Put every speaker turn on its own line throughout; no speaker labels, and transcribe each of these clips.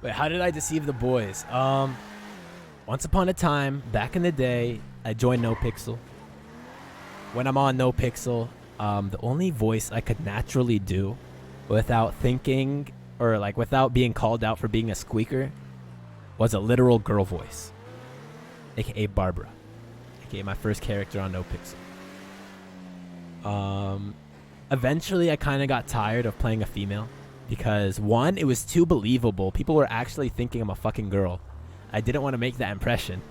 Wait, how did I deceive the boys? Once upon a time, back in the day, I joined Nopixel. When I'm on Nopixel, the only voice I could naturally do without thinking or like without being called out for being a squeaker was a literal girl voice, aka Barbara, aka my first character on Nopixel. Eventually, I kind of got tired of playing a female because one, it was too believable. People were actually thinking I'm a fucking girl. I didn't want to make that impression.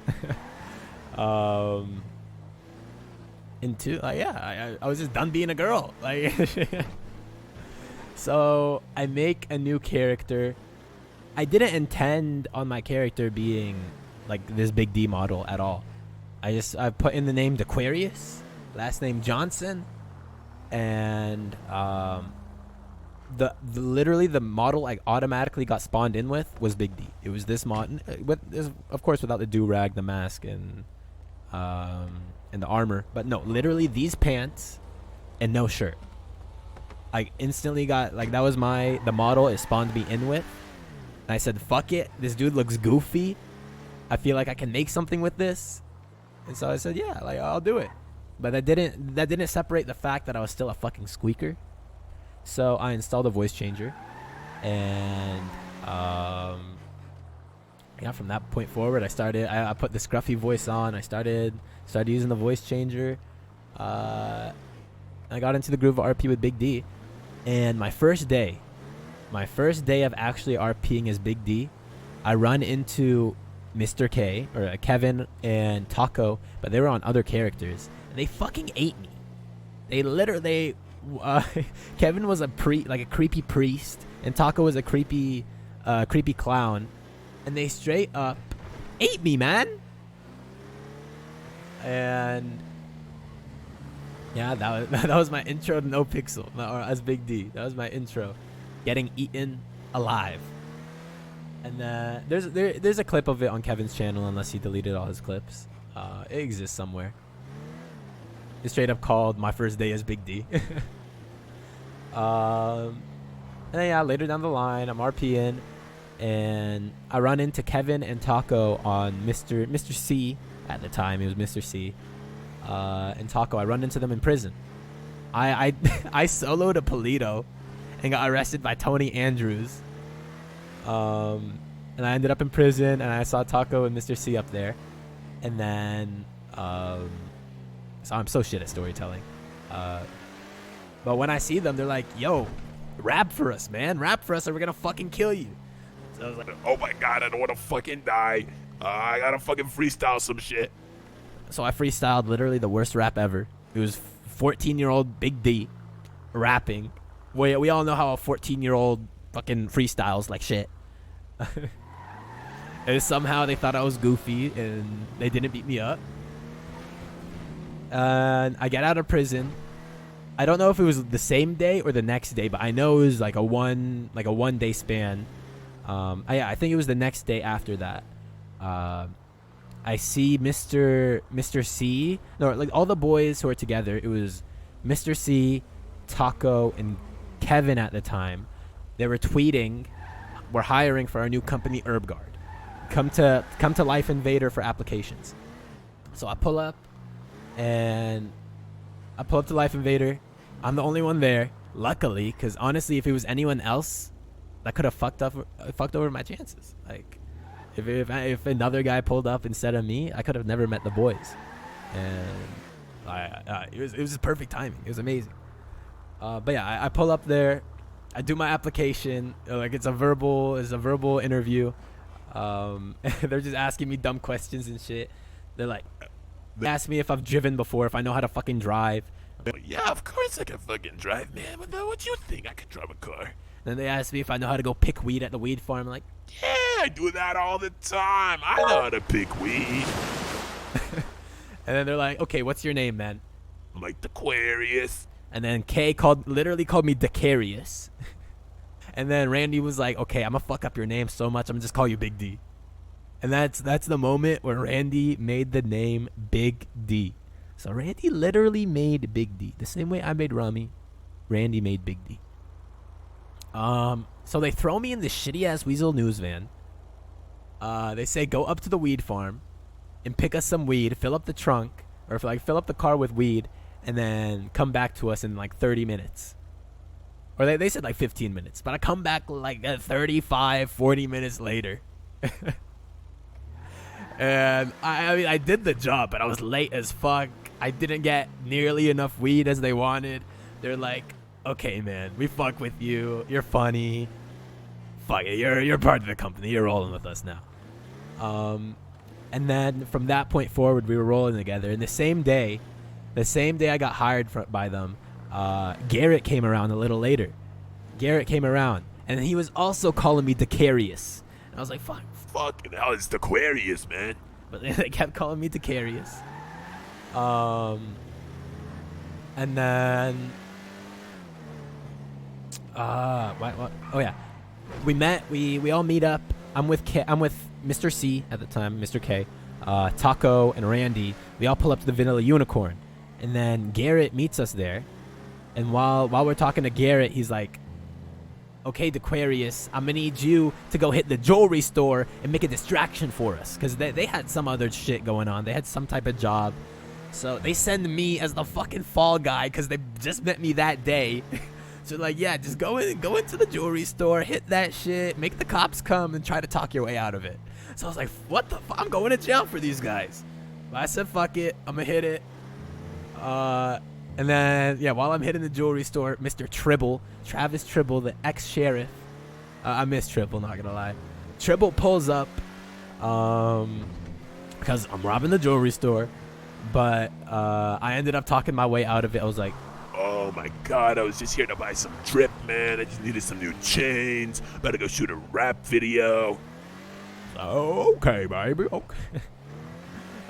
And two, I was just done being a girl. Like, so I make a new character. I didn't intend on my character being like this Big D model at all. I put in the name Aquarius, last name Johnson, and literally the model I automatically got spawned in with was Big D. It was this mod, of course without the do-rag, the mask, and the armor. But no, literally these pants and no shirt. I instantly got, like, that was the model it spawned me in with. And I said, fuck it, this dude looks goofy. I feel like I can make something with this. And so I said, yeah, like, I'll do it. But that didn't separate the fact that I was still a fucking squeaker. So I installed a voice changer, and from that point forward, I put the scruffy voice on. I started using the voice changer. I got into the groove of RP with Big D, and my first day of actually RPing as Big D, I run into Mr. K or Kevin and Taco, but they were on other characters, and they fucking ate me. They literally. Kevin was a creepy priest, and Taco was a creepy clown, and they straight up ate me, man. And yeah, that was my intro to Nopixel, or as Big D. That was my intro, getting eaten alive. And there's a clip of it on Kevin's channel, unless he deleted all his clips. It exists somewhere. It's straight up called My First Day as Big D. And then, yeah, later down the line, I'm RPing, and I run into Kevin and Taco on Mr. C at the time. He was Mr. C. And Taco, I run into them in prison. I soloed a Polito and got arrested by Tony Andrews. And I ended up in prison, and I saw Taco and Mr. C up there. And then, so I'm so shit at storytelling. But when I see them, they're like, yo, rap for us, man. Rap for us or we're going to fucking kill you. So I was like,
oh my God, I don't want to fucking die. I got to fucking freestyle some shit.
So I freestyled literally the worst rap ever. It was 14-year-old Big D rapping. We all know how a 14-year-old fucking freestyles like shit. And somehow they thought I was goofy and they didn't beat me up. And I get out of prison. I don't know if it was the same day or the next day, but I know it was like a one day span. I think it was the next day after that. I see Mr. C. No, like all the boys who were together. It was Mr. C, Taco, and Kevin at the time. They were tweeting, "We're hiring for our new company, Herb Guard. Come to Life Invader for applications." So I pull up to Life Invader. I'm the only one there, luckily, because honestly, if it was anyone else, that could have fucked over my chances. Like, if another guy pulled up instead of me, I could have never met the boys. And it was just perfect timing. It was amazing. But yeah, I pull up there. I do my application. Like, it's a verbal interview. They're just asking me dumb questions and shit. They're like, they ask me if I've driven before, if I know how to fucking drive.
Yeah, of course I can fucking drive, man. What you think? I can drive a car.
Then they ask me if I know how to go pick weed at the weed farm. I'm like,
yeah, I do that all the time. I know how to pick weed.
And then they're like, okay, what's your name, man?
I'm like, Aquarius.
And then K literally called me Decarius. And then Randy was like, okay, I'm gonna fuck up your name so much, I'm gonna just call you Big D. And that's the moment where Randy made the name Big D. So Randy literally made Big D. The same way I made Rami, Randy made Big D. So they throw me in this shitty ass Weasel News van They say go up to the weed farm and pick us some weed, fill up the trunk, or fill up the car with weed, and then come back to us in like 30 minutes. Or they said like 15 minutes, but I come back like 35, 40 minutes later. And I mean, I did the job, but I was late as fuck. I didn't get nearly enough weed as they wanted. They're like, okay, man, we fuck with you. You're funny. Fuck it, you're part of the company. You're rolling with us now. And then from that point forward, we were rolling together. And the same day I got hired by them, Garrett came around a little later. Garrett came around, and he was also calling me Decarius. And I was like, fuck.
Fucking hell, it's the Aquarius, man.
But they kept calling me Decarius. And then, what? Oh yeah, we met. We all meet up. I'm with Mr. C at the time, Mr. K, Taco, and Randy. We all pull up to the Vanilla Unicorn, and then Garrett meets us there. And while we're talking to Garrett, he's like, okay, Aquarius, I'm gonna need you to go hit the jewelry store and make a distraction for us, because they had some other shit going on. They had some type of job, so they send me as the fucking fall guy because they just met me that day. So like, yeah, just go into the jewelry store, hit that shit, make the cops come, and try to talk your way out of it. So I was like, what the fuck? I'm going to jail for these guys. But I said, fuck it, I'm gonna hit it. And then, yeah, while I'm hitting the jewelry store, Mr. Travis Tribble, the ex-sheriff. I miss Tribble, not gonna lie. Tribble pulls up because I'm robbing the jewelry store. But I ended up talking my way out of it. I was like,
oh my god, I was just here to buy some drip, man. I just needed some new chains. About to go shoot a rap video.
okay, baby, okay.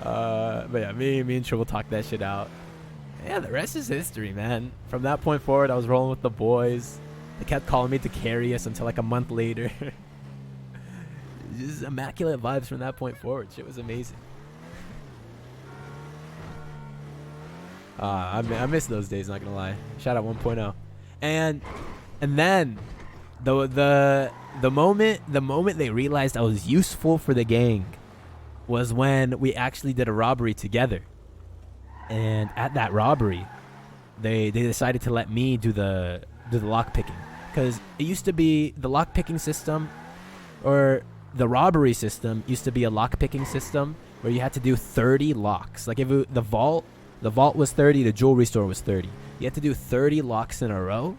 But yeah, me and Tribble talked that shit out. Yeah, the rest is history, man. From that point forward, I was rolling with the boys. They kept calling me Decarius until like a month later. Just immaculate vibes from that point forward. Shit was amazing. I miss those days, not gonna lie. Shout out 1.0. And then the moment they realized I was useful for the gang was when we actually did a robbery together. And at that robbery, they decided to let me do the lock picking, because it used to be the lock picking system, or the robbery system used to be a lock picking system where you had to do 30 locks. Like if the vault was 30, the jewelry store was 30. You had to do 30 locks in a row,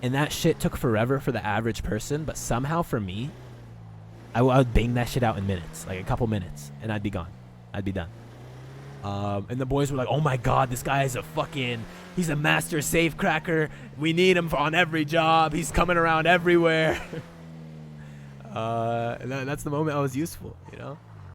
and that shit took forever for the average person. But somehow for me, I would bang that shit out in minutes, like a couple minutes, and I'd be gone. I'd be done. And the boys were like, oh my god, this guy is he's a master safe cracker. We need him on every job. He's coming around everywhere. And that's the moment I was useful, you know?